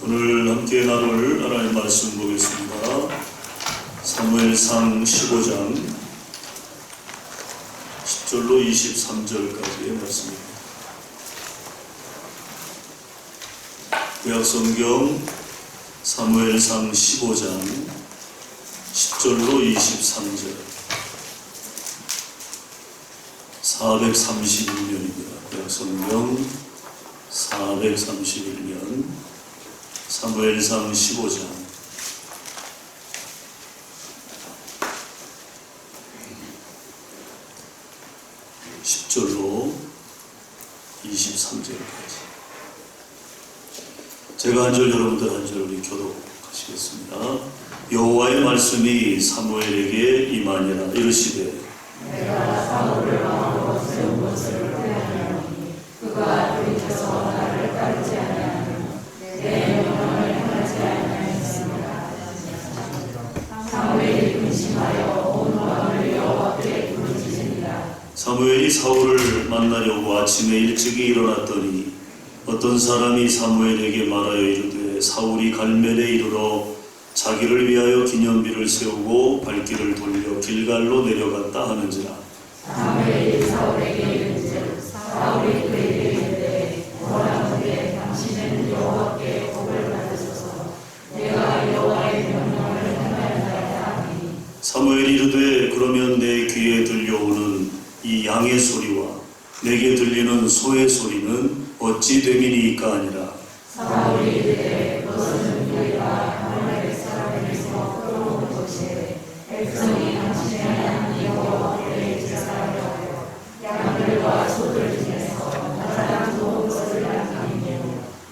오늘 함께 나눌 하나님 말씀 보겠습니다. 사무엘상 15장 10절로 23절까지의 말씀입니다. 구약성경 사무엘상 15장 10절로 23절 431년입니다. 구약성경 431년 사무엘상 15장 10절로 23절까지 제가 한 절 여러분들 한 절 우리 교독하시겠습니다. 여호와의 말씀이 사무엘에게 임하니라. 이르시되 내가 사울을 왕으로 세운 것을 후회하노니 그가 돌이켜서 나를 따르지 아니하며 내 명령을 행하지 아니하였습니다. 사무엘이 근심하여 온 왕을 여호와께 부르짖으니라. 사무엘이 사울을 만나려고 아침에 일찍이 일어났더니 어떤 사람이 사무엘에게 말하여 이르되 사울이 갈멜에 이르러 자기를 위하여 기념비를 세우고 발길을 돌려 길갈로 내려갔다 하는지라. 사무엘이 사울에게 이르되 사울이 그에게 이르되 원하노니 당신은 여호와께 복을 받으소서. 내가 여호와의 명령을 행하였나이다 하니 사무엘이 이르되 그러면 내 귀에 들려오는 이 양의 소리와 내게 들리는 소의 소리는 어찌 됨이니까 아니라. 사울이 이르되 그것은 우리가 아말렉 사람에게서 끌어온 것이에 백성이 당신의 하나님 여호와께 제사하려 하여 양들과 소들 중에서 가장 좋은 것을 남기며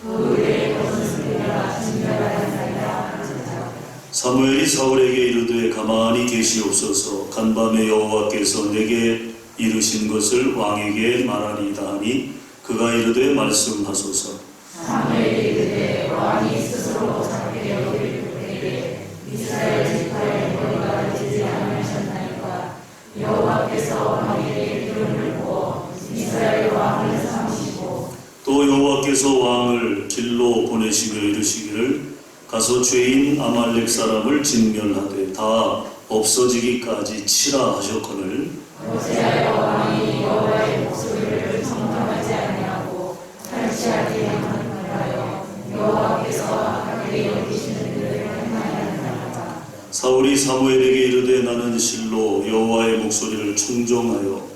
그 외의 것은 우리가 진멸하였나이다 하니라. 사무엘이 사울에게 이르되 가만히 계시옵소서. 간밤에 여호와께서 내게 이르신 것을 왕에게 말하리이다 하니 그가 이르되 말씀하소서. 사무엘이 이르되 왕이 스스로 자기의 여기를 그에게 이스라엘 지파의 머리가 되지 않으셨나이까. 여호와께서 왕에게 기름을 부어 이스라엘 왕을 삼으시고 또 여호와께서 왕을 길로 보내시며 이르시기를 가서 죄인 아말렉 사람을 진멸하되 다 없어지기까지 치라 하셨거늘 어찌하여 왕이 여호와의 목소리를 청정하지 아니하고 탈취하게 하느냐여 여호와께서 악하게 여기시는 일을 행하였나이까. 사울이 사무엘에게 이르되 나는 실로 여호와의 목소리를 청종하여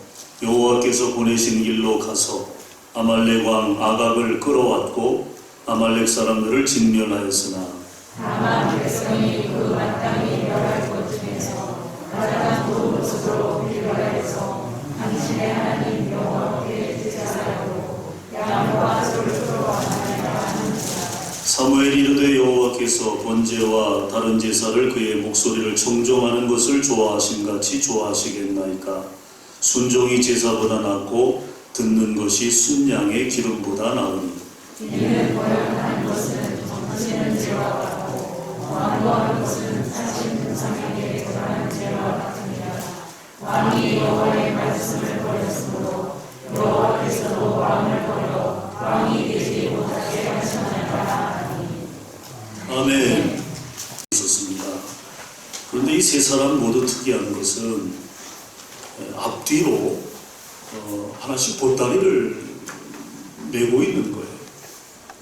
여호와께서 보내신 길로 가서 아말렉 왕 아각을 끌어왔고 아말렉 사람들을 진멸하였으나 다만 백성이 그 마땅히 멸할 것 중에서 가장 좋은 것으로 비교하여서 당신의 하나님 여호와께 제사하고 양과 소를 끌어왔나이다 하는지라. 사무엘이 이르되 여호와께서 번제와 다른 제사를 그의 목소리를 청종하는 것을 좋아하심같이 좋아하시겠나이까. 순종이 제사보다 낫고 듣는 것이 순양의 기름보다 나으니 이는 거역한 것은 덮으시는 죄와 같고 완고한 것은 사신 등상에게 절하는 죄와 같으니라. 왕이 여호와의 말씀을 버렸으므로 여호와께서도 왕을 버려 왕이 되지 못하게 하셨나이다 하니. 아멘. 있었습니다. 그런데 이 세 사람 모두 특이한 것은 앞뒤로 하나씩 보따리를 메고 있는 거예요.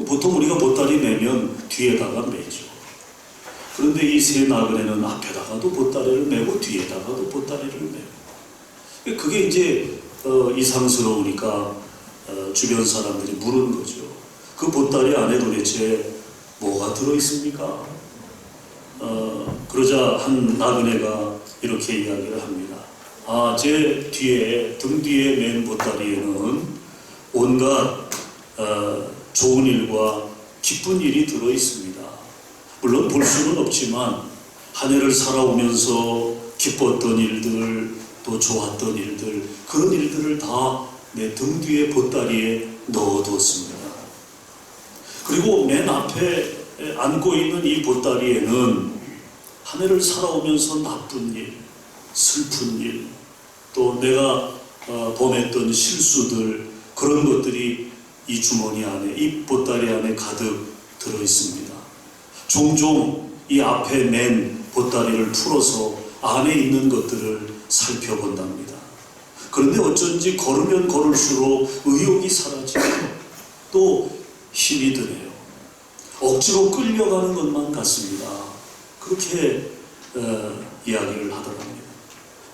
보통 우리가 보따리 메면 뒤에다가 메죠. 그런데 이 세 나그네는 앞에다가도 보따리를 메고 뒤에다가도 보따리를 메고. 그게 이제 이상스러우니까 주변 사람들이 물은 거죠. 그 보따리 안에 도대체 뭐가 들어있습니까? 그러자 한 나그네가 이렇게 이야기를 합니다. 제 뒤에, 등 뒤에 맨 보따리에는 온갖 좋은 일과 기쁜 일이 들어있습니다. 물론 볼 수는 없지만 한 해를 살아오면서 기뻤던 일들, 또 좋았던 일들, 그런 일들을 다 내 등 뒤에 보따리에 넣어뒀습니다. 그리고 맨 앞에 안고 있는 이 보따리에는 한 해를 살아오면서 나쁜 일, 슬픈 일, 또 내가 범했던 실수들, 그런 것들이 이 주머니 안에, 이 보따리 안에 가득 들어 있습니다. 종종 이 앞에 맨 보따리를 풀어서 안에 있는 것들을 살펴본답니다. 그런데 어쩐지 걸으면 걸을수록 의욕이 사라지고 또 힘이 드네요. 억지로 끌려가는 것만 같습니다. 그렇게 이야기를 하더랍니다.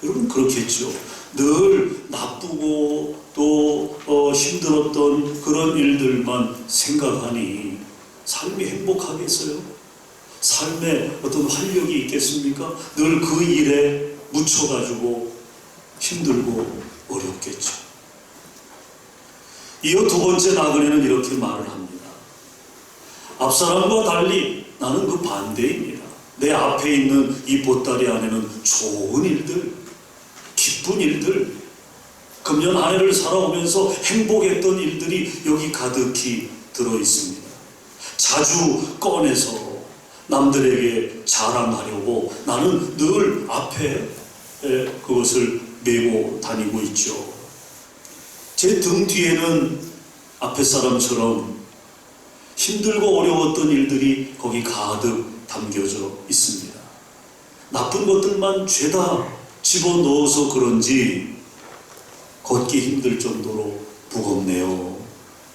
여러분 그렇겠죠. 늘 나쁘고 또 힘들었던 그런 일들만 생각하니 삶이 행복하겠어요? 삶에 어떤 활력이 있겠습니까? 늘 그 일에 묻혀가지고 힘들고 어렵겠죠. 이어 두 번째 나그네는 이렇게 말을 합니다. 앞사람과 달리 나는 그 반대입니다. 내 앞에 있는 이 보따리 안에는 좋은 일들, 기쁜 일들, 금년 한 해를 살아오면서 행복했던 일들이 여기 가득히 들어있습니다. 자주 꺼내서 남들에게 자랑하려고 나는 늘 앞에 그것을 메고 다니고 있죠. 제 등 뒤에는 앞에 사람처럼 힘들고 어려웠던 일들이 거기 가득 담겨져 있습니다. 나쁜 것들만 죄다 집어넣어서 그런지 걷기 힘들 정도로 무겁네요.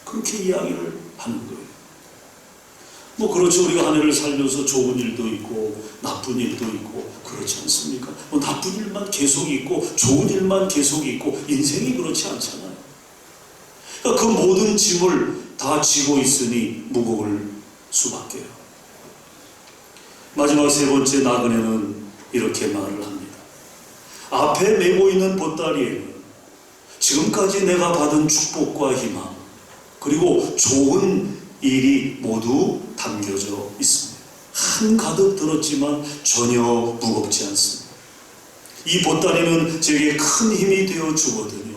그렇게 이야기를 하는 거예요. 뭐 그렇죠. 우리가 한 해를 살면서 좋은 일도 있고 나쁜 일도 있고 그렇지 않습니까? 뭐 나쁜 일만 계속 있고 좋은 일만 계속 있고 인생이 그렇지 않잖아요. 그러니까 그 모든 짐을 다 지고 있으니 무거울 수밖에요. 마지막 세 번째 나그네는 이렇게 말을 합니다. 앞에 메고 있는 보따리에는 지금까지 내가 받은 축복과 희망 그리고 좋은 일이 모두 담겨져 있습니다. 한가득 들었지만 전혀 무겁지 않습니다. 이 보따리는 제게 큰 힘이 되어 주거든요.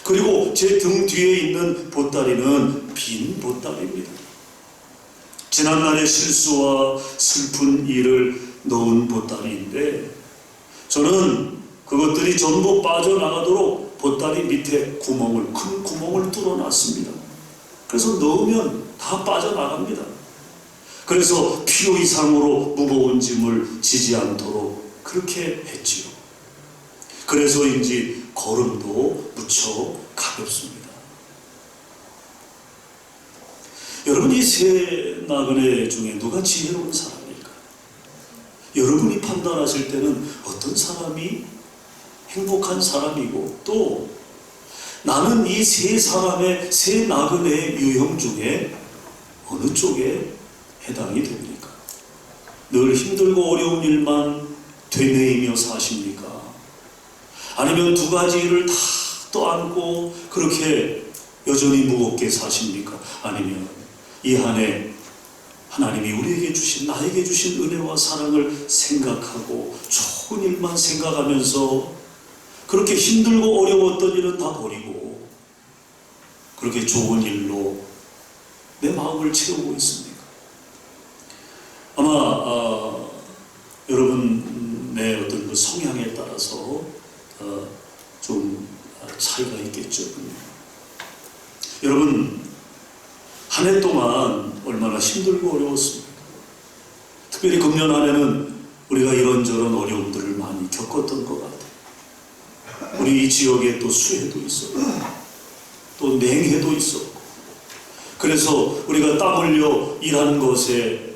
그리고 제 등 뒤에 있는 보따리는 빈 보따리입니다. 지난날의 실수와 슬픈 일을 넣은 보따리인데 저는 그것들이 전부 빠져나가도록 보따리 밑에 큰 구멍을 뚫어놨습니다. 그래서 넣으면 다 빠져나갑니다. 그래서 필요 이상으로 무거운 짐을 지지 않도록 그렇게 했지요. 그래서인지 걸음도 무척 가볍습니다. 여러분 이 세 나그네 중에 누가 지혜로운 사람일까? 여러분이 판단하실 때는 어떤 사람이 행복한 사람이고 또 나는 이 세 사람의 세 나그네의 유형 중에 어느 쪽에 해당이 됩니까? 늘 힘들고 어려운 일만 되뇌이며 사십니까? 아니면 두 가지 일을 다 떠안고 그렇게 여전히 무겁게 사십니까? 아니면 이 한 해 하나님이 우리에게 주신 나에게 주신 은혜와 사랑을 생각하고 좋은 일만 생각하면서 그렇게 힘들고 어려웠던 일은 다 버리고 그렇게 좋은 일로 내 마음을 채우고 있습니까? 아마 여러분의 어떤 그 성향에 따라서 좀 차이가 있겠죠. 여러분 한 해 동안 얼마나 힘들고 어려웠습니까? 특별히 금년 한 해는 우리가 이런저런 어려움들을 많이 겪었던 것 같아요. 우리 이 지역에 또 수해도 있었고 또 냉해도 있었고 그래서 우리가 땀 흘려 일한 것에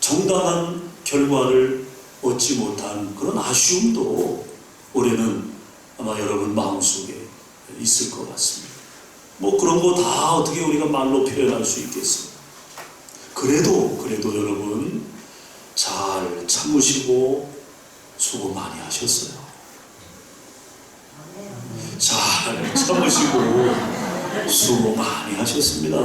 정당한 결과를 얻지 못한 그런 아쉬움도 올해는 아마 여러분 마음속에 있을 것 같습니다. 뭐 그런 거 다 어떻게 우리가 말로 표현할 수 있겠어요? 그래도 여러분 잘 참으시고 수고 많이 하셨어요. 잘 참으시고 수고 많이 하셨습니다.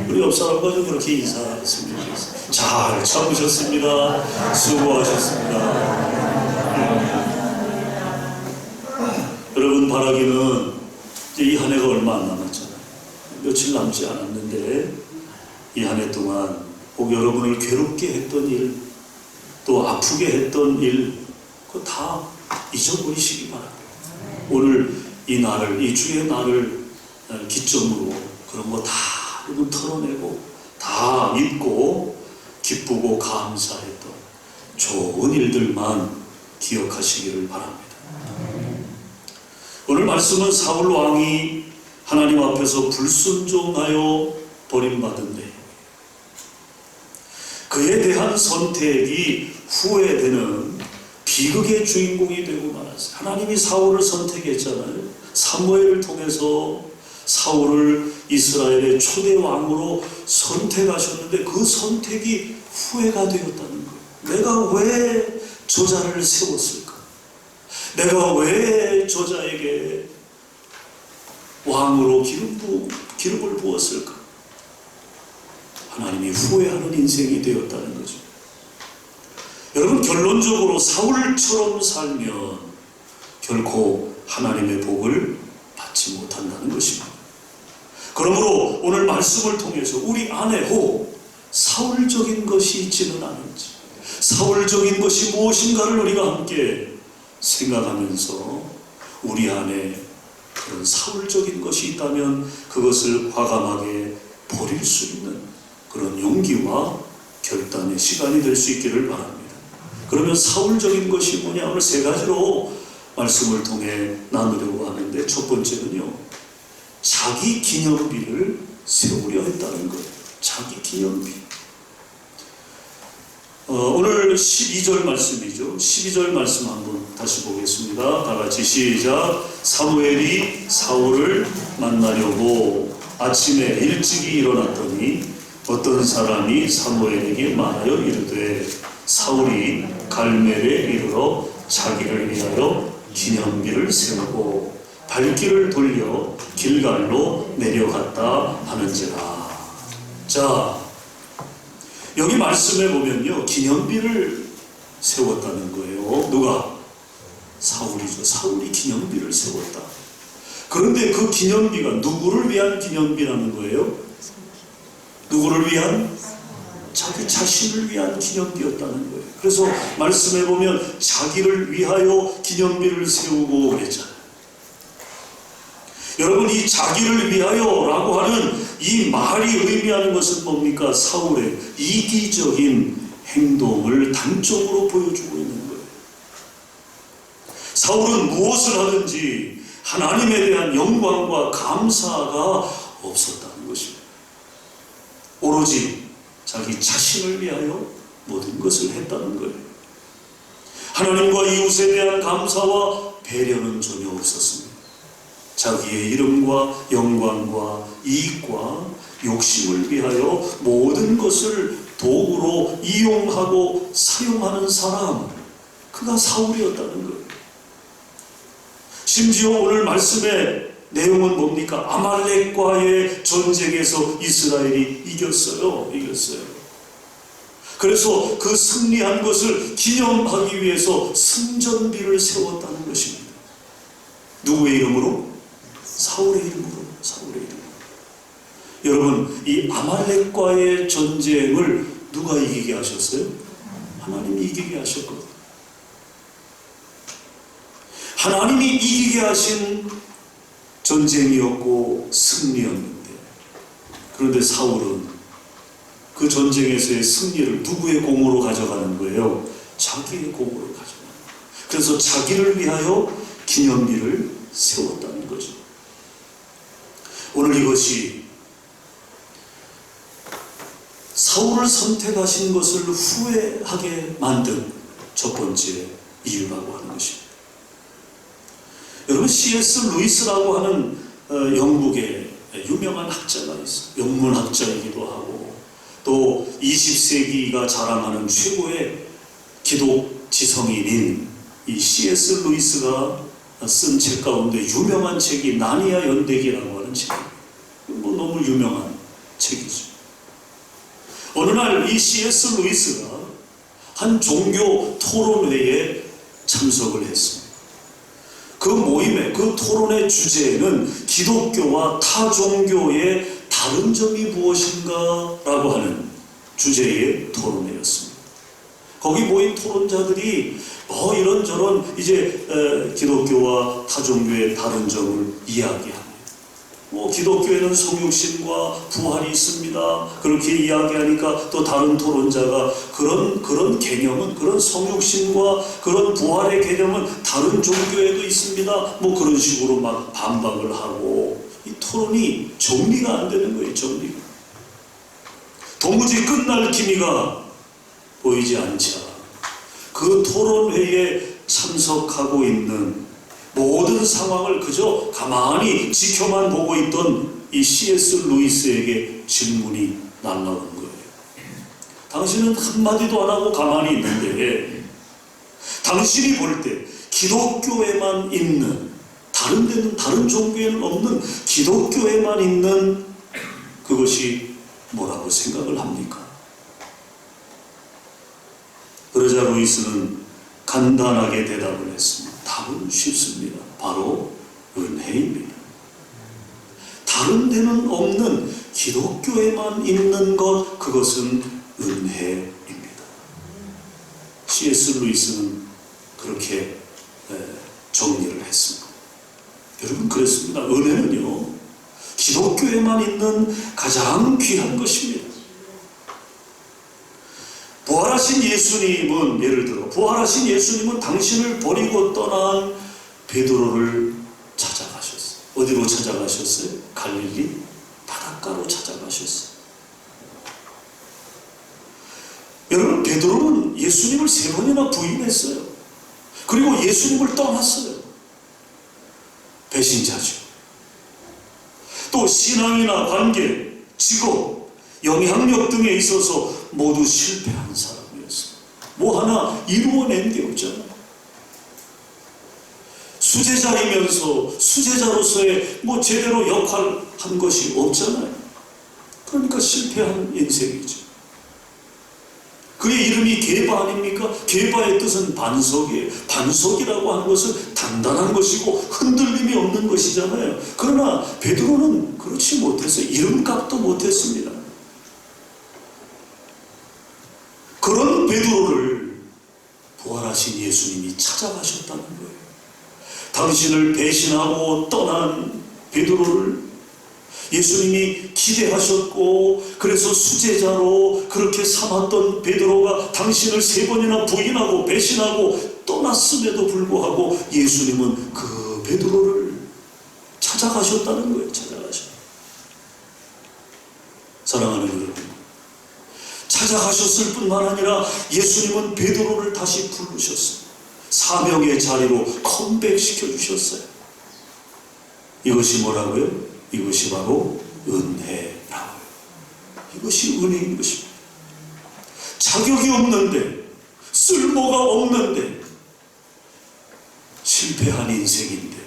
우리 옆 사람과 좀 그렇게 인사했으면 좋겠어요. 잘 참으셨습니다. 수고하셨습니다. 여러분 바라기는 이제 이 한 해가 얼마 안 남았잖아요. 며칠 남지 않았는데 이 한 해 동안 꼭 여러분을 괴롭게 했던 일, 또 아프게 했던 일, 그거 다 잊어버리시기 바랍니다. 오늘 이 날을, 이 주의 날을 기점으로 그런 거 다 털어내고 다 다 믿고 기쁘고 감사했던 좋은 일들만 기억하시기를 바랍니다. 오늘 말씀은 사울 왕이 하나님 앞에서 불순종하여 버림받은 데 그에 대한 선택이 후회되는 비극의 주인공이 되고 말았어요. 하나님이 사울을 선택했잖아요. 사무엘을 통해서 사울을 이스라엘의 초대 왕으로 선택하셨는데 그 선택이 후회가 되었다는 거예요. 내가 왜 저자를 세웠을까? 내가 왜 저자에게 왕으로 기름을 부었을까? 하나님이 후회하는 인생이 되었다는 거죠. 여러분, 결론적으로 사울처럼 살면 결코 하나님의 복을 받지 못한다는 것입니다. 그러므로 오늘 말씀을 통해서 우리 안에 혹 사울적인 것이 있지는 않은지, 사울적인 것이 무엇인가를 우리가 함께 생각하면서 우리 안에 그런 사울적인 것이 있다면 그것을 과감하게 버릴 수 있는 그런 용기와 결단의 시간이 될 수 있기를 바랍니다. 그러면 사울적인 것이 뭐냐? 오늘 세 가지로 말씀을 통해 나누려고 하는데, 첫 번째는요, 자기 기념비를 세우려 했다는 거예요. 자기 기념비. 오늘 12절 말씀이죠. 12절 말씀 한번 다시 보겠습니다. 다 같이 시작. 사무엘이 사울을 만나려고 아침에 일찍이 일어났더니 어떤 사람이 사무엘에게 말하여 이르되 사울이 갈멜에 이르러 자기를 위하여 기념비를 세우고 발길을 돌려 길갈로 내려갔다 하는지라. 자, 여기 말씀해 보면요, 기념비를 세웠다는 거예요. 누가? 사울이죠. 사울이 기념비를 세웠다. 그런데 그 기념비가 누구를 위한 기념비라는 거예요? 누구를 위한? 자기 자신을 위한 기념비였다는 거예요. 그래서 말씀해 보면 자기를 위하여 기념비를 세우고 그랬잖아요. 여러분, 이 자기를 위하여라고 하는 이 말이 의미하는 것은 뭡니까? 사울의 이기적인 행동을 단적으로 보여주고 있는 거예요. 사울은 무엇을 하든지 하나님에 대한 영광과 감사가 없었다는 것입니다. 오로지 자기 자신을 위하여 모든 것을 했다는 거예요. 하나님과 이웃에 대한 감사와 배려는 전혀 없었습니다. 자기의 이름과 영광과 이익과 욕심을 위하여 모든 것을 도구로 이용하고 사용하는 사람, 그가 사울이었다는 거예요. 심지어 오늘 말씀의 내용은 뭡니까? 아말렉과의 전쟁에서 이스라엘이 이겼어요. 그래서 그 승리한 것을 기념하기 위해서 승전비를 세웠다는 것입니다. 누구의 이름으로? 사울의 이름으로. 여러분, 이 아말렉과의 전쟁을 누가 이기게 하셨어요? 하나님이 이기게 하셨거든요. 하나님이 이기게 하신 전쟁이었고 승리였는데, 그런데 사울은 그 전쟁에서의 승리를 누구의 공으로 가져가는 거예요? 자기의 공으로 가져가는 거예요. 그래서 자기를 위하여 기념비를 세웠다는 거죠. 오늘 이것이 사울을 선택하신 것을 후회하게 만든 첫 번째 이유라고 하는 것입니다. 여러분, C.S. 루이스라고 하는 영국의 유명한 학자가 있어요. 영문학자이기도 하고 또 20세기가 자랑하는 최고의 기독 지성인인 이 C.S. 루이스가 쓴 책 가운데 유명한 책이 나니아 연대기라고 하는 책이에요. 너무 유명한 책이죠. 어느 날 이 C.S. 루이스가 한 종교 토론회에 참석을 했습니다. 그 모임의 그 토론의 주제는 기독교와 타 종교의 다른 점이 무엇인가 라고 하는 주제의 토론회였습니다. 거기 모인 토론자들이 이런저런 이제 기독교와 타 종교의 다른 점을 이야기합니다. 기독교에는 성육신과 부활이 있습니다. 그렇게 이야기하니까 또 다른 토론자가 그런 개념은, 그런 성육신과 그런 부활의 개념은 다른 종교에도 있습니다. 그런 식으로 막 반박을 하고, 이 토론이 정리가 안 되는 거예요. 정리가. 도무지 끝날 기미가 보이지 않자 그 토론회에 참석하고 있는 모든 상황을 그저 가만히 지켜만 보고 있던 이 C.S. 루이스에게 질문이 날라오는 거예요. 당신은 한마디도 안 하고 가만히 있는데, 당신이 볼 때 기독교에만 있는, 다른 데는, 다른 종교에는 없는 기독교에만 있는 그것이 뭐라고 생각을 합니까? 그러자 루이스는 간단하게 대답을 했습니다. 답은 쉽습니다. 바로 은혜입니다. 다른 데는 없는 기독교에만 있는 것, 그것은 은혜입니다. C.S. 루이스는 그렇게 정리를 했습니다. 여러분, 그랬습니다. 은혜는요, 기독교에만 있는 가장 귀한 것입니다. 부활하신 예수님은, 예를 들어 부활하신 예수님은 당신을 버리고 떠난 베드로를 찾아가셨어요. 어디로 찾아가셨어요? 갈릴리 바닷가로 찾아가셨어요. 여러분, 베드로는 예수님을 3번이나 부인했어요. 그리고 예수님을 떠났어요. 배신자죠. 또 신앙이나 관계, 직업, 영향력 등에 있어서 모두 실패한 사람이었어요. 하나 이루어낸 게 없잖아요. 수제자이면서 수제자로서의 제대로 역할한 것이 없잖아요. 그러니까 실패한 인생이죠. 그의 이름이 게바 아닙니까? 게바의 뜻은 반석이에요. 반석이라고 하는 것은 단단한 것이고 흔들림이 없는 것이잖아요. 그러나 베드로는 그렇지 못했어요. 이름값도 못했습니다. 그런 베드로를 부활하신 예수님이 찾아가셨다는 거예요. 당신을 배신하고 떠난 베드로를 예수님이 기대하셨고, 그래서 수제자로 그렇게 삼았던 베드로가 당신을 3번이나 부인하고 배신하고 떠났음에도 불구하고 예수님은 그 베드로를 찾아가셨다는 거예요. 찾아가셨다. 사랑하는 여러분, 찾아가셨을 뿐만 아니라 예수님은 베드로를 다시 부르셨어요. 사명의 자리로 컴백시켜 주셨어요. 이것이 뭐라고요? 이것이 바로 은혜라고요. 이것이 은혜인 것입니다. 자격이 없는데, 쓸모가 없는데, 실패한 인생인데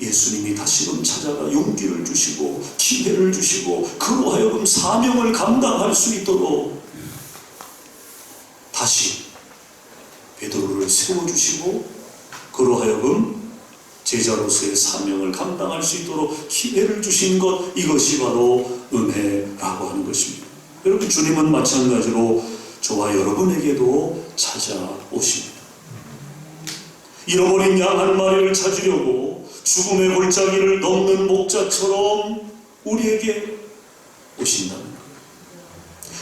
예수님이 다시금 찾아가 용기를 주시고 기회를 주시고 그로 하여금 사명을 감당할 수 있도록 다시 베드로를 세워주시고 그로 하여금 제자로서의 사명을 감당할 수 있도록 기회를 주신 것, 이것이 바로 은혜라고 하는 것입니다. 여러분, 주님은 마찬가지로 저와 여러분에게도 찾아오십니다. 잃어버린 양 한 마리를 찾으려고 죽음의 골짜기를 넘는 목자처럼 우리에게 오신다는 거예요.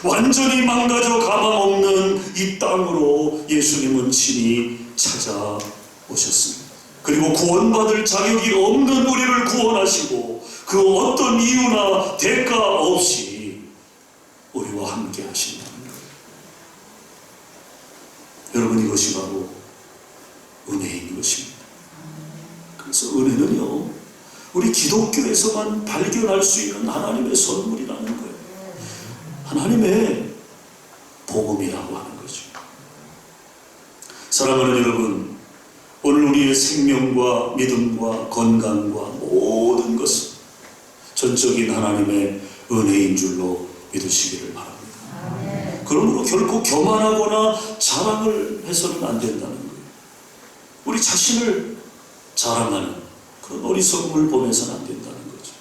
완전히 망가져 가망 없는 이 땅으로 예수님은 친히 찾아오셨습니다. 그리고 구원받을 자격이 없는 우리를 구원하시고 그 어떤 이유나 대가 없이 우리와 함께 하신다는 거예요. 여러분, 이것이 바로 은혜인 것입니다. 그래서 은혜는요, 우리 기독교에서만 발견할 수 있는 하나님의 선물이라는 거예요. 하나님의 복음이라고 하는 거죠. 사랑하는 여러분, 오늘 우리의 생명과 믿음과 건강과 모든 것은 전적인 하나님의 은혜인 줄로 믿으시기를 바랍니다. 그러므로 결코 교만하거나 자랑을 해서는 안 된다는 거예요. 우리 자신을 자랑하는 그런 어리석음을 보내서는 안 된다는 거죠.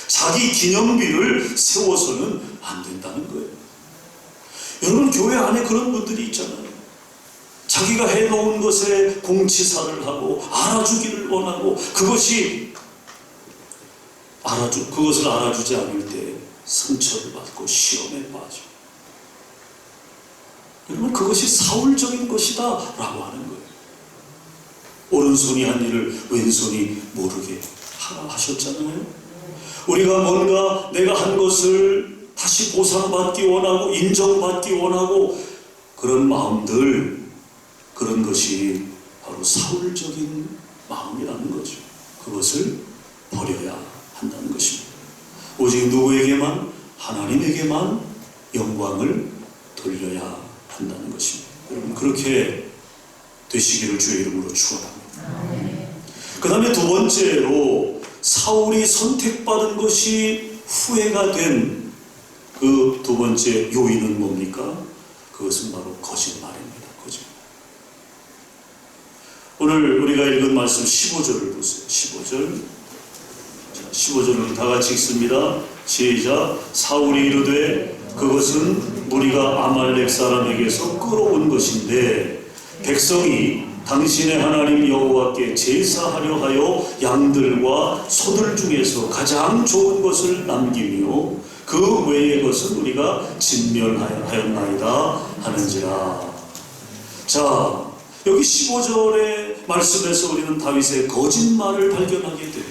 자기 기념비를 세워서는 안 된다는 거예요. 여러분, 교회 안에 그런 분들이 있잖아요. 자기가 해놓은 것에 공치사를 하고 알아주기를 원하고 그것이 그것을 알아주지 않을 때 상처를 받고 시험에 빠져. 여러분, 그것이 사울적인 것이다 라고 하는 거예요. 오른손이 한 일을 왼손이 모르게 하라 하셨잖아요. 우리가 뭔가 내가 한 것을 다시 보상받기 원하고 인정받기 원하고 그런 마음들, 그런 것이 바로 사울적인 마음이라는 거죠. 그것을 버려야 한다는 것입니다. 오직 누구에게만? 하나님에게만 영광을 돌려야 한다는 것입니다. 여러분, 그렇게 되시기를 주의 이름으로 축원합니다. 그 다음에 두 번째로 사울이 선택받은 것이 후회가 된 그 두 번째 요인은 뭡니까? 그것은 바로 거짓말입니다. 거짓말. 오늘 우리가 읽은 말씀 15절을 보세요. 15절. 자, 15절을 다 같이 읽습니다. 시작. 사울이 이르되 그것은 무리가 아말렉 사람에게서 끌어온 것인데 백성이 당신의 하나님 여호와께 제사하려 하여 양들과 소들 중에서 가장 좋은 것을 남기며 그 외의 것은 우리가 진멸하였나이다 하는지라. 자, 여기 15절의 말씀에서 우리는 다윗의 거짓말을 발견하게 돼요.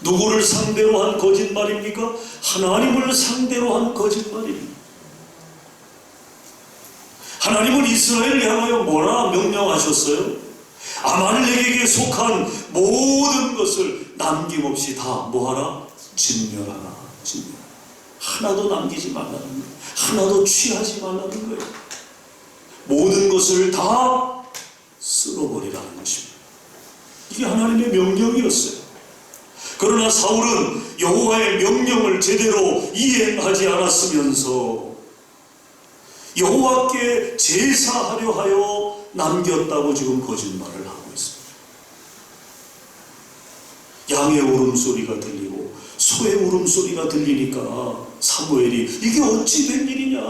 누구를 상대로 한 거짓말입니까? 하나님을 상대로 한 거짓말입니다. 하나님은 이스라엘을 향하여 뭐라 명령하셨어요? 아말렉에게 속한 모든 것을 남김없이 다 뭐하라? 진멸하라. 진멸. 하나도 남기지 말라는 거예요. 하나도 취하지 말라는 거예요. 모든 것을 다 쓸어버리라는 것입니다. 이게 하나님의 명령이었어요. 그러나 사울은 여호와의 명령을 제대로 이행하지 않았으면서 여호와께 제사하려 하여 남겼다고 지금 거짓말을 하고 있습니다. 양의 울음소리가 들리고 소의 울음소리가 들리니까 사무엘이 이게 어찌 된 일이냐,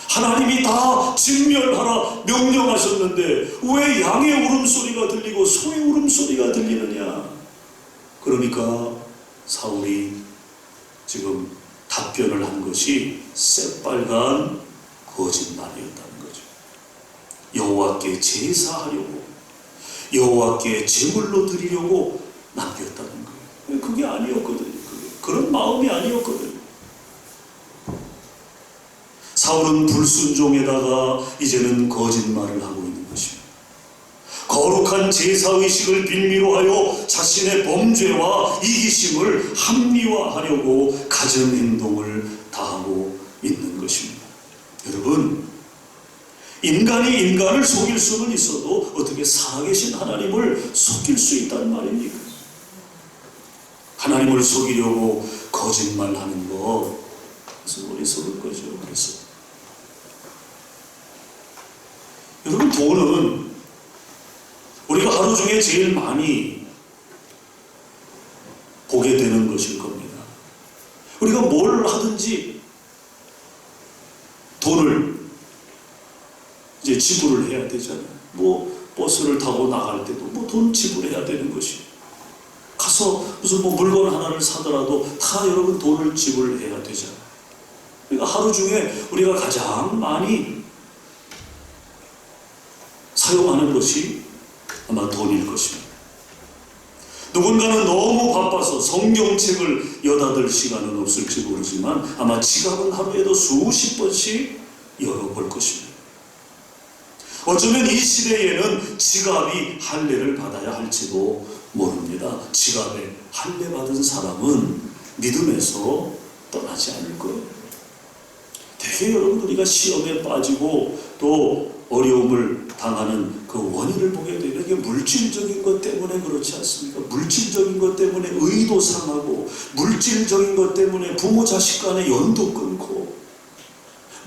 하나님이 다 진멸하라 명령하셨는데 왜 양의 울음소리가 들리고 소의 울음소리가 들리느냐. 그러니까 사울이 지금 답변을 한 것이 새빨간 거짓말이었다는 거죠. 여호와께 제사하려고, 여호와께 제물로 드리려고 남겼다는 거예요. 그게 아니었거든요. 그런 마음이 아니었거든요. 사울은 불순종에다가 이제는 거짓말을 하고 있는 것입니다. 거룩한 제사의식을 빌미로 하여 자신의 범죄와 이기심을 합리화하려고 갖은 행동을 다하고 있는 것입니다. 여러분, 인간이 인간을 속일 수는 있어도 어떻게 살아계신 하나님을 속일 수 있단 말입니까? 하나님을 속이려고 거짓말하는 것, 그것은 어리석은 거죠. 그래서 여러분, 돈은 우리가 하루 중에 제일 많이 보게 되는 것일 겁니다. 우리가 뭘 하든지 돈을 이제 지불을 해야 되잖아요. 뭐 버스를 타고 나갈 때도 뭐 돈 지불해야 되는 것이, 가서 무슨 뭐 물건 하나를 사더라도 다 여러분 돈을 지불해야 되잖아요. 그러니까 하루 중에 우리가 가장 많이 사용하는 것이 아마 돈일 것입니다. 누군가는 너무 바빠서 성경책을 여닫을 시간은 없을지 모르지만 아마 지갑은 하루에도 수십 번씩 열어볼 것입니다. 어쩌면 이 시대에는 지갑이 할례를 받아야 할지도 모릅니다. 지갑에 할례 받은 사람은 믿음에서 떠나지 않을 거예요. 되게 여러분, 우리가 시험에 빠지고 또 어려움을 당하는 그 원인을 보게 되면 이게 물질적인 것 때문에 그렇지 않습니까? 물질적인 것 때문에 의도 상하고, 물질적인 것 때문에 부모 자식 간의 연도 끊고,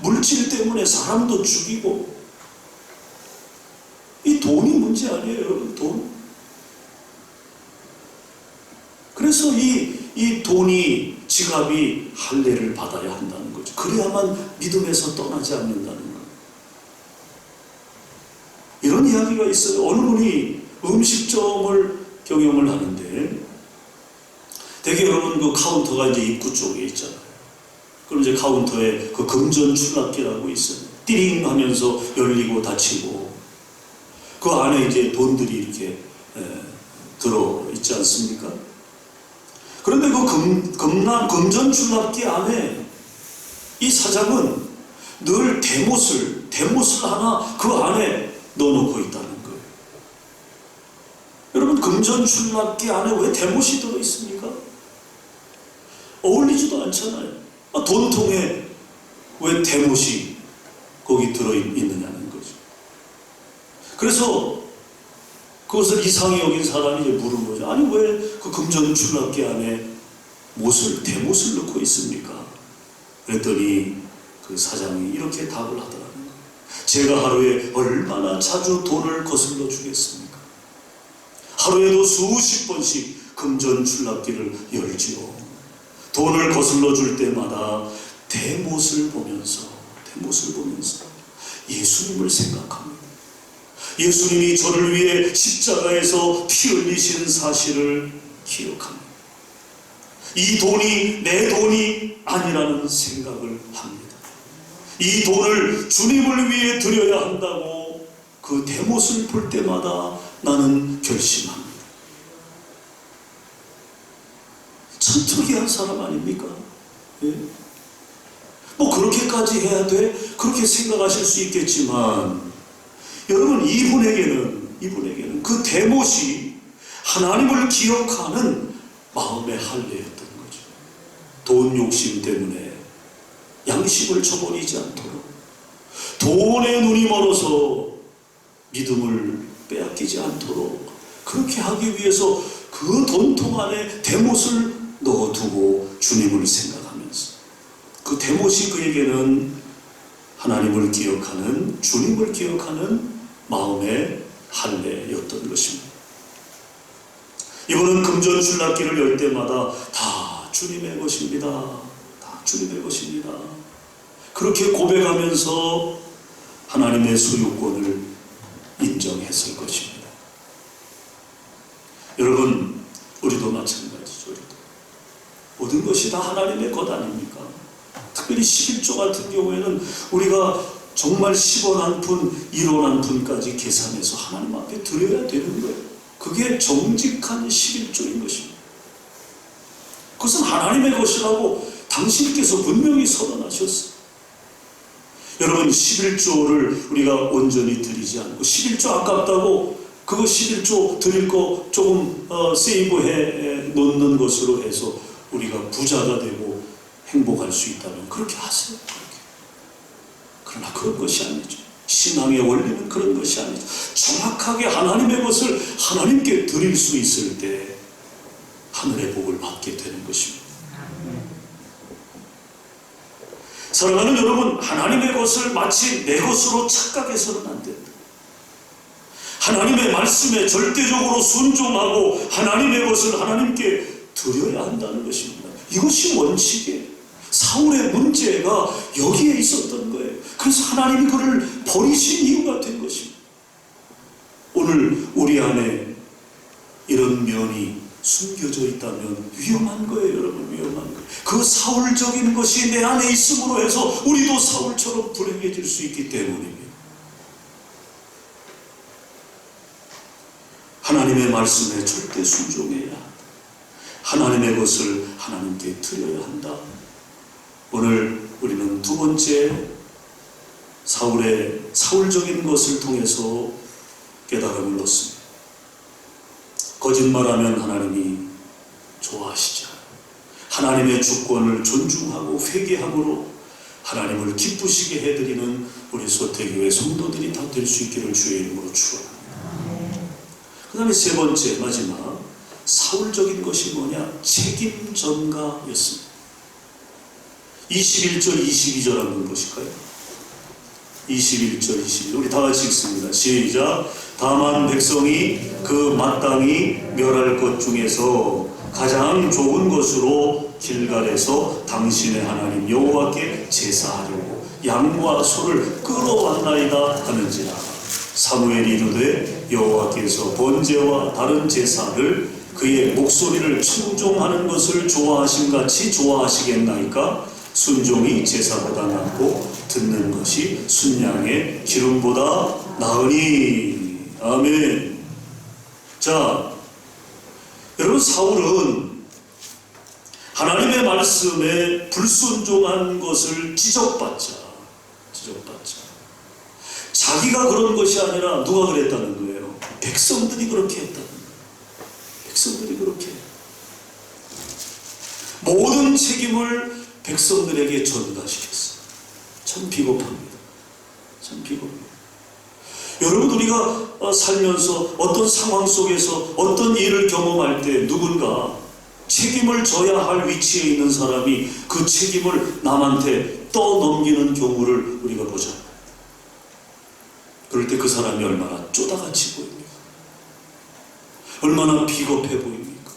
물질 때문에 사람도 죽이고, 이 돈이 문제 아니에요, 여러분. 돈. 그래서 이 돈이, 지갑이 할례를 받아야 한다는 거죠. 그래야만 믿음에서 떠나지 않는다는 거예요. 이런 이야기가 있어요. 어느 분이 음식점을 경영을 하는데 대개 여러분 그 카운터가 이제 입구 쪽에 있잖아요. 그럼 이제 카운터에 그 금전 출납기라고 있어요. 띠링 하면서 열리고 닫히고 그 안에 이제 돈들이 이렇게 들어 있지 않습니까? 그런데 그 금전 출납기 안에 이 사장은 늘 대못을 하나 그 안에 넣어놓고 있다는 거예요. 여러분, 금전 출납기 안에 왜 대못이 들어있습니까? 어울리지도 않잖아요. 돈통에 왜 대못이 거기 들어있느냐는 거죠. 그래서 그것을 이상히 여긴 사람이 이제 물은 거죠. 아니, 왜 그 금전 출납기 안에 대못을 넣고 있습니까? 그랬더니 그 사장이 이렇게 답을 하더라는 거예요. 제가 하루에 얼마나 자주 돈을 거슬러 주겠습니까? 하루에도 수십 번씩 금전 출납기를 열지요. 돈을 거슬러 줄 때마다 대못을 보면서 예수님을 생각합니다. 예수님이 저를 위해 십자가에서 피 흘리시는 사실을 기억합니다. 이 돈이 내 돈이 아니라는 생각을 합니다. 이 돈을 주님을 위해 드려야 한다고 그 대못을 볼 때마다 나는 결심합니다. 참 특이한 사람 아닙니까? 예? 뭐 그렇게까지 해야 돼? 그렇게 생각하실 수 있겠지만 여러분, 이분에게는 그 대못이 하나님을 기억하는 마음의 할례였던 거죠. 돈 욕심 때문에 양심을 저버리지 않도록, 돈에 눈이 멀어서 믿음을 빼앗기지 않도록 그렇게 하기 위해서 그 돈통 안에 대못을 넣어두고 주님을 생각하면서, 그 대못이 그에게는 하나님을 기억하는, 주님을 기억하는 마음의 할례였던 것입니다. 이분은 금전 출납기를 열 때마다 다 주님의 것입니다. 다 주님의 것입니다. 그렇게 고백하면서 하나님의 소유권을 인정했을 것입니다. 여러분, 우리도 마찬가지죠. 모든 것이 다 하나님의 것 아닙니까? 특별히 11조 같은 경우에는 우리가 정말 10원 한 푼, 1원 한 푼까지 계산해서 하나님 앞에 드려야 되는 거예요. 그게 정직한 11조인 것입니다. 그것은 하나님의 것이라고 당신께서 분명히 선언하셨어요. 여러분, 11조를 우리가 온전히 드리지 않고 11조 아깝다고 그거 11조 드릴 거 조금 세이브해 놓는 것으로 해서 우리가 부자가 되고 행복할 수 있다면 그렇게 하세요. 그러나 그런 것이 아니죠. 신앙의 원리는 그런 것이 아니죠. 정확하게 하나님의 것을 하나님께 드릴 수 있을 때 하늘의 복을 받게 되는 것입니다. 사랑하는 여러분, 하나님의 것을 마치 내 것으로 착각해서는 안 된다. 하나님의 말씀에 절대적으로 순종하고 하나님의 것을 하나님께 드려야 한다는 것입니다. 이것이 원칙이에요. 사울의 문제가 여기에 있었던 거예요. 그래서 하나님이 그를 버리신 이유가 된 것입니다. 오늘 우리 안에 이런 면이 숨겨져 있다면 위험한 거예요. 여러분, 위험한 거예요. 그 사울적인 것이 내 안에 있음으로 해서 우리도 사울처럼 불행해질 수 있기 때문입니다. 하나님의 말씀에 절대 순종해야 한다. 하나님의 것을 하나님께 드려야 한다. 오늘 우리는 두 번째 사울적인 것을 통해서 깨달음을 얻습니다. 거짓말하면 하나님이 좋아하시지 않아요. 하나님의 주권을 존중하고 회개함으로 하나님을 기쁘시게 해드리는 우리 소태교회 성도들이 다 될 수 있기를 주의 이름으로 축원합니다. 그 다음에 세 번째, 마지막 사울적인 것이 뭐냐? 책임 전가였습니다. 21절, 22절 한번 보실까요? 21절, 22절 우리 다 같이 읽습니다. 시작. 다만 백성이 그 마땅히 멸할 것 중에서 가장 좋은 것으로 길갈에서 당신의 하나님 여호와께 제사하려고 양과 소를 끌어왔나이다 하는지라. 사무엘이 이르되 여호와께서 번제와 다른 제사를 그의 목소리를 순종하는 것을 좋아하신 같이 좋아하시겠나이까? 순종이 제사보다 낫고 듣는 것이 순양의 기름보다 나으니. 아멘. 자, 여러분, 사울은 하나님의 말씀에 불순종한 것을 지적받자. 자기가 그런 것이 아니라 누가 그랬다는 거예요? 백성들이 그렇게 했다는 거예요. 백성들이 그렇게. 모든 책임을 백성들에게 전가시켰어요. 참 비겁합니다. 참 비겁합니다. 여러분, 우리가 살면서 어떤 상황 속에서 어떤 일을 경험할 때 누군가 책임을 져야 할 위치에 있는 사람이 그 책임을 남한테 떠넘기는 경우를 우리가 보잖아요. 그럴 때 그 사람이 얼마나 쪼다같이 보입니까? 얼마나 비겁해 보입니까?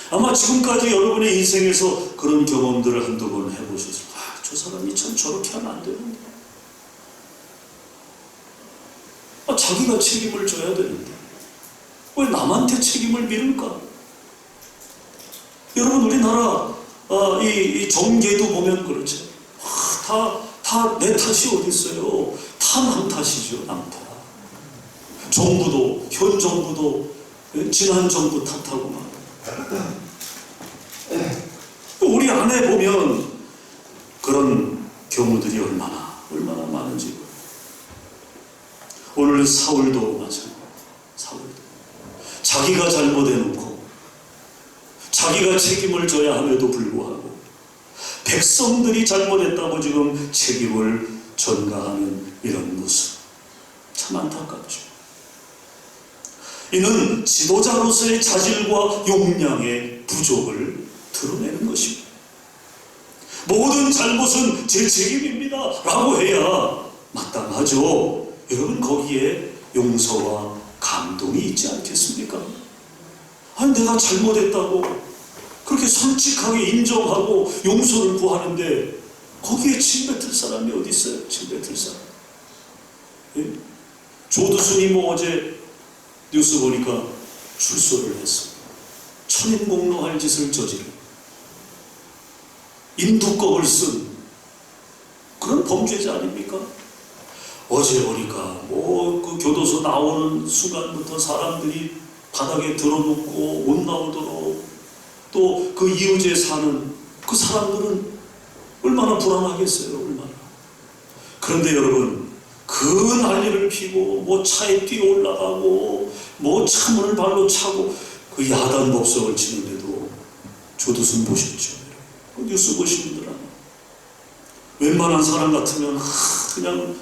아마 지금까지 여러분의 인생에서 그런 경험들을 한두 번 해보셨을 거예요. 아, 저 사람이 참 저렇게 하면 안 되는데. 아, 자기가 책임을 져야 되는데 왜 남한테 책임을 미룰까? 여러분, 우리나라 이 정계도 보면 그렇죠. 다 내 탓이 어디 있어요? 다 남 탓이죠. 남 탓. 정부도, 현 정부도 지난 정부 탓하고 막. 우리 안에 보면 그런 경우들이 얼마나 많은지. 오늘 사울도 마찬가지예요. 사울도 자기가 잘못해놓고 자기가 책임을 져야 함에도 불구하고 백성들이 잘못했다고 지금 책임을 전가하는 이런 모습, 참 안타깝죠. 이는 지도자로서의 자질과 역량의 부족을 드러내는 것입니다. 모든 잘못은 제 책임입니다 라고 해야 마땅하죠. 여러분, 거기에 용서와 감동이 있지 않겠습니까? 아니, 내가 잘못했다고 그렇게 솔직하게 인정하고 용서를 구하는데 거기에 침 뱉을 사람이 어디 있어요? 침 뱉을 사람. 예? 조두순이 어제 뉴스 보니까 출소를 했어. 천인공노할 짓을 저지른 인두껍을 쓴 그런 범죄자 아닙니까? 어제 보니까 그 교도소 나오는 순간부터 사람들이 바닥에 들어눕고 못 나오도록, 또 그 이웃에 사는 그 사람들은 얼마나 불안하겠어요. 얼마나. 그런데 여러분, 그 난리를 피고 차에 뛰어 올라가고 차문을 발로 차고 그 야단 법석을 치는데도 조두순 보셨죠? 그 뉴스 보신 분들 아마 웬만한 사람 같으면 그냥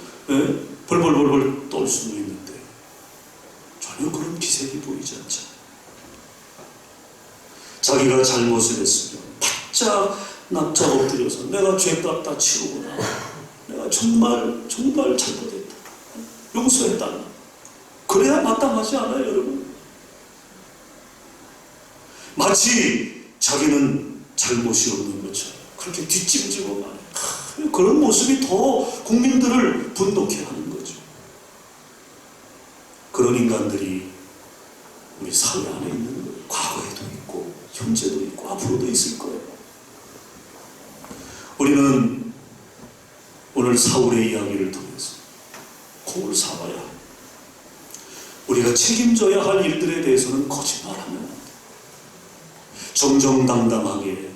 벌벌벌벌 떨 수도 있는데 전혀 그런 기색이 보이지 않잖아요. 자기가 잘못을 했으면 바짝 납작 엎드려서 내가 죄값 다 치르구나, 내가 정말 잘못했다, 용서해달라, 그래야 마땅하지 않아요, 여러분? 마치 자기는 잘못이 없는 것처럼 그렇게 뒷짐지고 말해요. 그런 모습이 더 국민들을 분노케 하는 거죠. 그런 인간들이 우리 사회 안에 있는 거예요. 과거에도 있고 현재도 있고 앞으로도 있을 거예요. 우리는 오늘 사울의 이야기를 통해서 공을 삼아야 합니다. 우리가 책임져야 할 일들에 대해서는 거짓말하면 안 돼요. 정정당당하게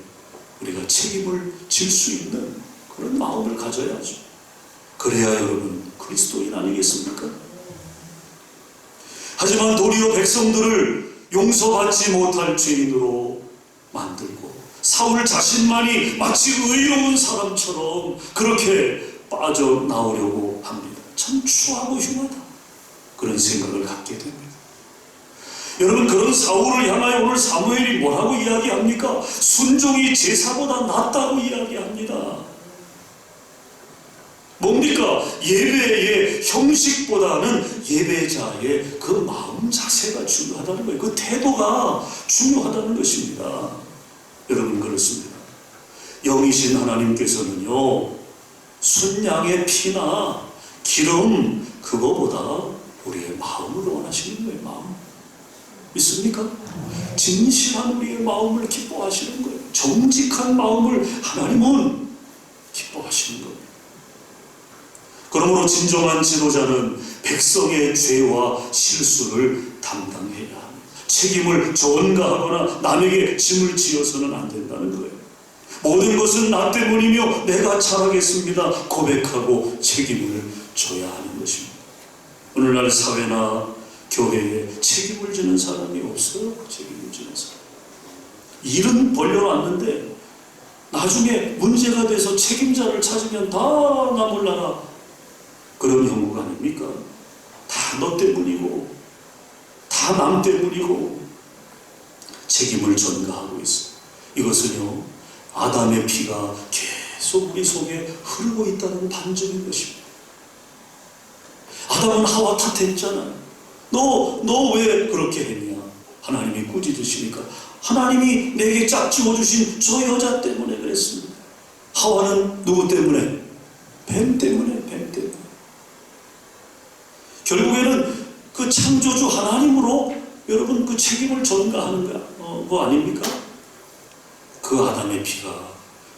우리가 책임을 질 수 있는 그런 마음을 가져야죠. 그래야 여러분 그리스도인 아니겠습니까? 하지만 도리어 백성들을 용서받지 못할 죄인으로 만들고 사울 자신만이 마치 의로운 사람처럼 그렇게 빠져나오려고 합니다. 참 추하고 흉하다, 그런 생각을 갖게 됩니다. 여러분, 그런 사울을 향하여 오늘 사무엘이 뭐라고 이야기합니까? 순종이 제사보다 낫다고 이야기합니다. 뭡니까? 예배의 형식보다는 예배자의 그 마음 자세가 중요하다는 거예요. 그 태도가 중요하다는 것입니다. 여러분, 그렇습니다. 영이신 하나님께서는요, 순양의 피나 기름 그거보다 우리의 마음을 원하시는 거예요. 마음. 믿습니까? 진실한 우리의 마음을 기뻐하시는 거예요. 정직한 마음을 하나님은 기뻐하시는 거예요. 그러므로 진정한 지도자는 백성의 죄와 실수를 담당해야 합니다. 책임을 전가하거나 남에게 짐을 지어서는 안 된다는 거예요. 모든 것은 나 때문이며 내가 잘하겠습니다 고백하고 책임을 져야 하는 것입니다. 오늘날 사회나 교회에 책임을 지는 사람이 없어요. 책임을 지는 사람. 일은 벌려왔는데 나중에 문제가 돼서 책임자를 찾으면 다 나 몰라라. 그런 형국 아닙니까? 다 너 때문이고 다 남 때문이고 책임을 전가하고 있어요. 이것은요, 아담의 피가 계속 우리 속에 흐르고 있다는 반증인 것입니다. 아담은 하와 탓했잖아요. 너 왜 그렇게 했냐? 하나님이 꾸짖으시니까 하나님이 내게 짝지어 주신 저 여자 때문에 그랬습니다. 하와는 누구 때문에? 뱀 때문에. 결국에는 그 창조주 하나님으로 여러분 그 책임을 전가하는 거 아닙니까? 그 아담의 피가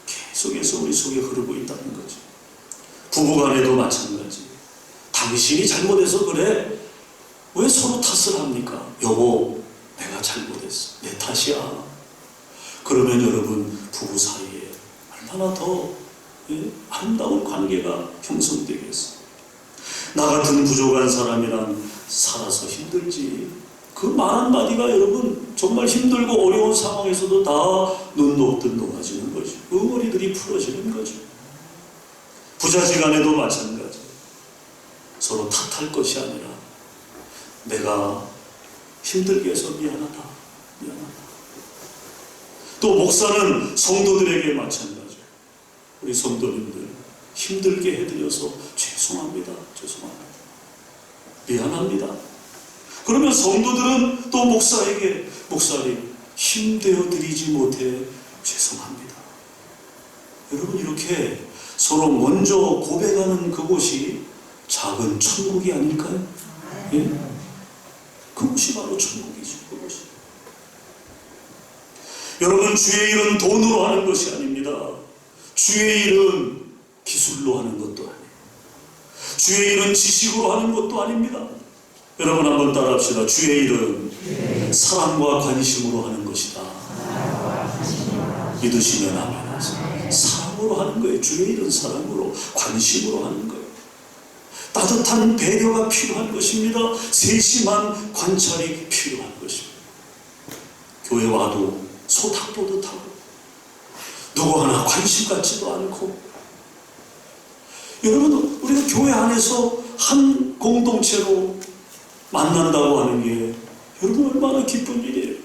계속해서 우리 속에 흐르고 있다는 거죠. 부부간에도 마찬가지. 당신이 잘못해서 그래. 왜 서로 탓을 합니까? 여보, 내가 잘못했어. 내 탓이야. 그러면 여러분 부부 사이에 얼마나 더 아름다운 관계가 형성되겠어요. 나 같은 부족한 사람이랑 살아서 힘들지. 그 말 한마디가 여러분 정말 힘들고 어려운 상황에서도 다 눈 녹듯 녹아지는 거죠. 응어리들이 풀어지는 거죠. 부자지간에도 마찬가지. 서로 탓할 것이 아니라 내가 힘들게 해서 미안하다. 또 목사는 성도들에게 마찬가지. 우리 성도님들 힘들게 해드려서 죄송합니다. 미안합니다. 그러면 성도들은 또 목사에게 목사님 힘되어 드리지 못해 죄송합니다. 여러분 이렇게 서로 먼저 고백하는 그곳이 작은 천국이 아닐까요? 예? 그것이 바로 천국이죠. 그것이. 여러분 주의 일은 돈으로 하는 것이 아닙니다. 주의 일은 기술로 하는 것도 아니에요. 주의 일은 지식으로 하는 것도 아닙니다. 여러분 한번 따라합시다. 주의 일은 사랑과 관심으로 하는 것이다. 믿으시면 아멘. 사랑으로 하는 거예요. 주의 일은 사랑으로, 관심으로 하는 거예요. 따뜻한 배려가 필요한 것입니다. 세심한 관찰이 필요한 것입니다. 교회 와도 소탁 보듯 하고 누구 하나 관심 갖지도 않고. 여러분 우리가 교회 안에서 한 공동체로 만난다고 하는 게 여러분 얼마나 기쁜 일이에요.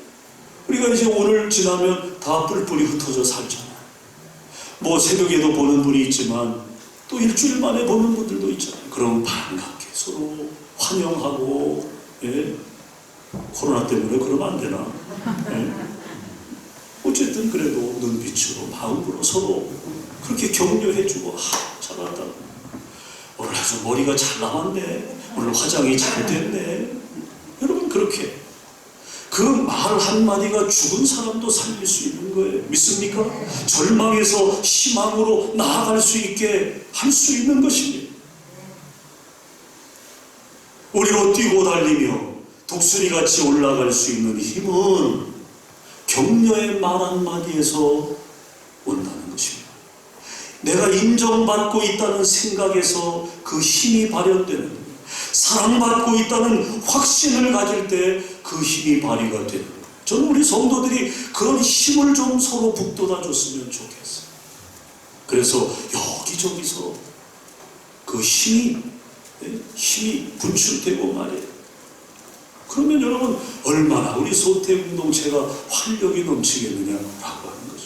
우리가 이제 오늘 지나면 다 뿔뿔이 흩어져 살잖아요. 뭐 새벽에도 보는 분이 있지만 또 일주일 만에 보는 분들도 있잖아요. 그럼 반갑게 서로 환영하고. 예? 코로나 때문에 그러면 안 되나? 예? 어쨌든 그래도 눈빛으로 마음으로 서로 그렇게 격려해주고 잘한다. 오늘 아주 머리가 잘 나왔네. 오늘 화장이 잘 됐네. 여러분 그렇게 그 말 한마디가 죽은 사람도 살릴 수 있는 거예요. 믿습니까? 절망에서 희망으로 나아갈 수 있게 할 수 있는 것입니다. 우리로 뛰고 달리며 독수리같이 올라갈 수 있는 힘은 격려의 말 한마디에서 온다는 것입니다. 내가 인정받고 있다는 생각에서 그 힘이 발현되는 거예요. 사랑받고 있다는 확신을 가질 때 그 힘이 발휘가 되는 거예요. 저는 우리 성도들이 그런 힘을 좀 서로 북돋아 줬으면 좋겠어요. 그래서 여기저기서 그 힘이 분출되고 말이에요. 그러면 여러분 얼마나 우리 소태 공동체가 활력이 넘치겠느냐라고 하는 거죠.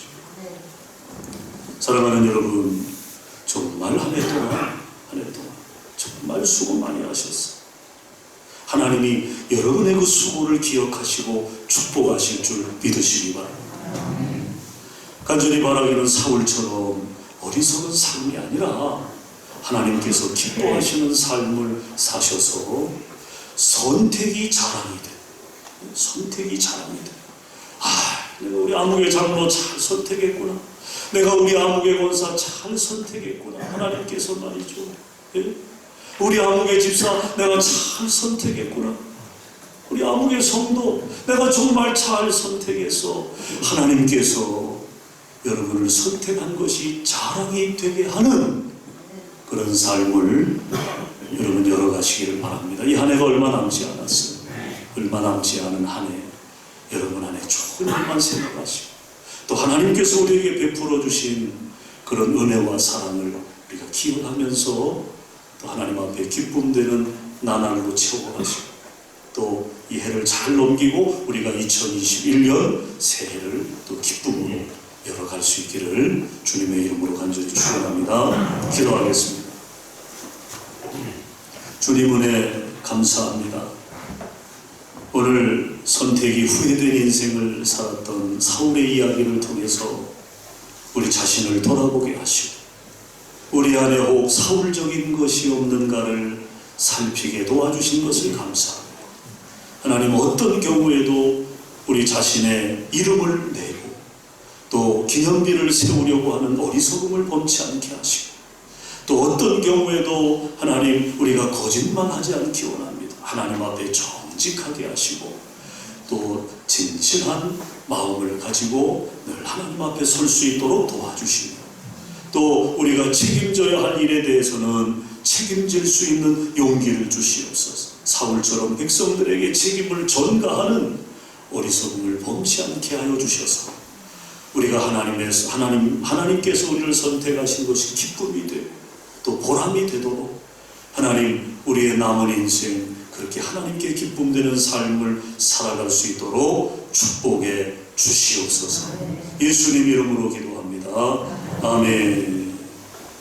사랑하는 여러분, 정말 한 해 동안 정말 수고 많이 하셨어요. 하나님이 여러분의 그 수고를 기억하시고 축복하실 줄 믿으시기 바랍니다. 간절히 바라기는 사울처럼 어리석은 삶이 아니라 하나님께서 기뻐하시는 삶을 사셔서 선택이 자랑이 된 선택이 잘합니다. 내가 우리 아무개 장로 잘 선택했구나. 내가 우리 아무개 권사 잘 선택했구나. 하나님께서 말이죠. 예? 우리 아무개 집사 내가 잘 선택했구나. 우리 아무개 성도 내가 정말 잘 선택해서 하나님께서 여러분을 선택한 것이 자랑이 되게 하는 그런 삶을 여러분 열어가시기를 바랍니다. 이 한 해가 얼마 남지 않았어요. 얼마 남지 않은 한 해 여러분 안에 좋은 일만 생각하시고 또 하나님께서 우리에게 베풀어 주신 그런 은혜와 사랑을 우리가 기억하면서 또 하나님 앞에 기쁨되는 나날로 채워가시고 또 이 해를 잘 넘기고 우리가 2021년 새해를 또 기쁨으로 열어갈 수 있기를 주님의 이름으로 간절히 축원합니다. 기도하겠습니다. 주님 은혜 감사합니다. 오늘 선택이 후회된 인생을 살았던 사울의 이야기를 통해서 우리 자신을 돌아보게 하시고 우리 안에 혹 사울적인 것이 없는가를 살피게 도와주신 것을 감사합니다. 하나님 어떤 경우에도 우리 자신의 이름을 내고 또 기념비를 세우려고 하는 어리석음을 범치 않게 하시고 또 어떤 경우에도 하나님 우리가 거짓말하지 않기 원합니다. 하나님 앞에 정직하게 하시고 또 진실한 마음을 가지고 늘 하나님 앞에 설 수 있도록 도와주시며 또 우리가 책임져야 할 일에 대해서는 책임질 수 있는 용기를 주시옵소서. 사울처럼 백성들에게 책임을 전가하는 어리석음을 범치 않게 하여 주셔서 우리가 하나님께서 우리를 선택하신 것이 기쁨이 되고 또 보람이 되도록 하나님 우리의 남은 인생 그렇게 하나님께 기쁨되는 삶을 살아갈 수 있도록 축복해 주시옵소서. 예수님 이름으로 기도합니다. 아멘.